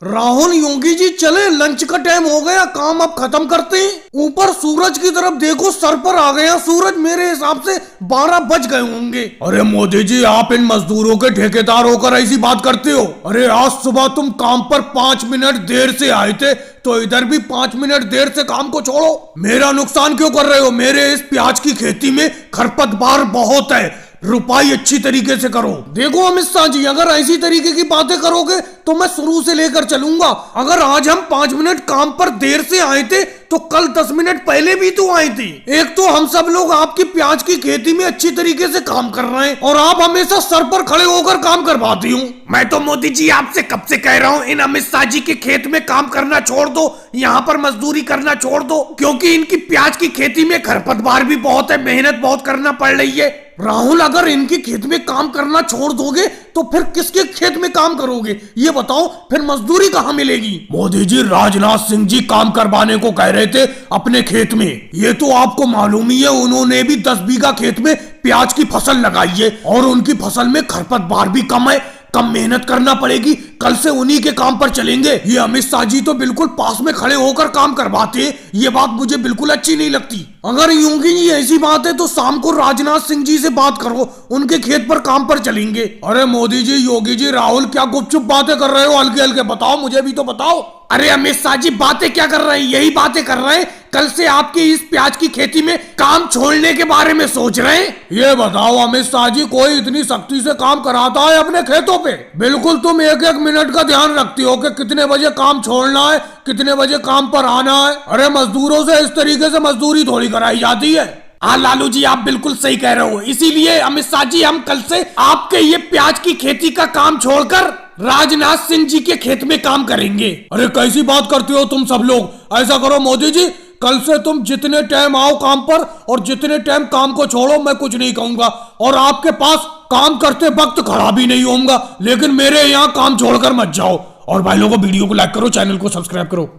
राहुल योगी जी चले, लंच का टाइम हो गया, काम अब खत्म करते हैं। ऊपर सूरज की तरफ देखो, सर पर आ गया सूरज, मेरे हिसाब से 12 बज गए होंगे। अरे मोदी जी, आप इन मजदूरों के ठेकेदार होकर ऐसी बात करते हो? अरे आज सुबह तुम काम पर 5 मिनट देर से आए थे, तो इधर भी 5 मिनट देर से काम को छोड़ो। मेरा नुकसान क्यों कर रहे हो? मेरे इस प्याज की खेती में खरपतवार बहुत है, रुपाई अच्छी तरीके से करो। देखो अमित शाह जी, अगर ऐसी तरीके की बातें करोगे तो मैं शुरू से लेकर चलूंगा। अगर आज हम 5 मिनट काम पर देर से आए थे, तो कल 10 मिनट पहले भी तो आए थे। एक तो हम सब लोग आपकी प्याज की खेती में अच्छी तरीके से काम कर रहे हैं, और आप हमेशा सर पर खड़े होकर काम करवाती हूँ। मैं तो मोदी जी आपसे कब से कह रहा हूँ, इन अमित शाह जी के खेत में काम करना छोड़ दो, यहाँ पर मजदूरी करना छोड़ दो, क्योंकि इनकी प्याज की खेती में खरपतवार भी बहुत है, मेहनत बहुत करना पड़ रही है। राहुल, अगर इनके खेत में काम करना छोड़ दोगे तो फिर किसके खेत में काम करोगे, ये बताओ? फिर मजदूरी कहाँ मिलेगी? मोदी जी, राजनाथ सिंह जी काम करवाने को कह रहे थे अपने खेत में, ये तो आपको मालूम ही है। उन्होंने भी 10 बीघा खेत में प्याज की फसल लगाई है, और उनकी फसल में खरपतवार भी कम है, कम मेहनत करना पड़ेगी। कल से उन्हीं के काम पर चलेंगे। ये अमित शाह जी तो बिल्कुल पास में खड़े होकर काम करवाते हैं, ये बात मुझे बिल्कुल अच्छी नहीं लगती। अगर योगी जी ऐसी बात है तो शाम को राजनाथ सिंह जी से बात करो, उनके खेत पर काम पर चलेंगे। अरे मोदी जी, योगी जी, राहुल क्या गुपचुप बातें कर रहे हो? हल्के हल्के बताओ, मुझे भी तो बताओ। अरे अमित शाह जी, बातें क्या कर रहे हैं? यही बातें कर रहे हैं, कल से आपकी इस प्याज की खेती में काम छोड़ने के बारे में सोच रहे हैं। ये बताओ अमित शाह जी, कोई इतनी सख्ती से काम कराता है अपने खेतों पे? बिल्कुल तुम एक एक मिनट का ध्यान रखती हो कि कितने बजे काम छोड़ना है, कितने बजे काम पर आना है। अरे मजदूरों से इस तरीके से मजदूरी थोड़ी कराई जाती है। हाँ लालू जी, आप बिल्कुल सही कह रहे हो। इसीलिए अमित शाह जी, हम कल से आपके ये प्याज की खेती का काम छोड़कर राजनाथ सिंह जी के खेत में काम करेंगे। अरे कैसी बात करते हो तुम सब लोग? ऐसा करो मोदी जी, कल से तुम जितने टाइम आओ काम पर और जितने टाइम काम को छोड़ो, मैं कुछ नहीं कहूंगा, और आपके पास काम करते वक्त खड़ा भी नहीं होऊंगा, लेकिन मेरे यहाँ काम छोड़कर मत जाओ। और भाई लोगों, वीडियो को लाइक करो, चैनल को सब्सक्राइब करो।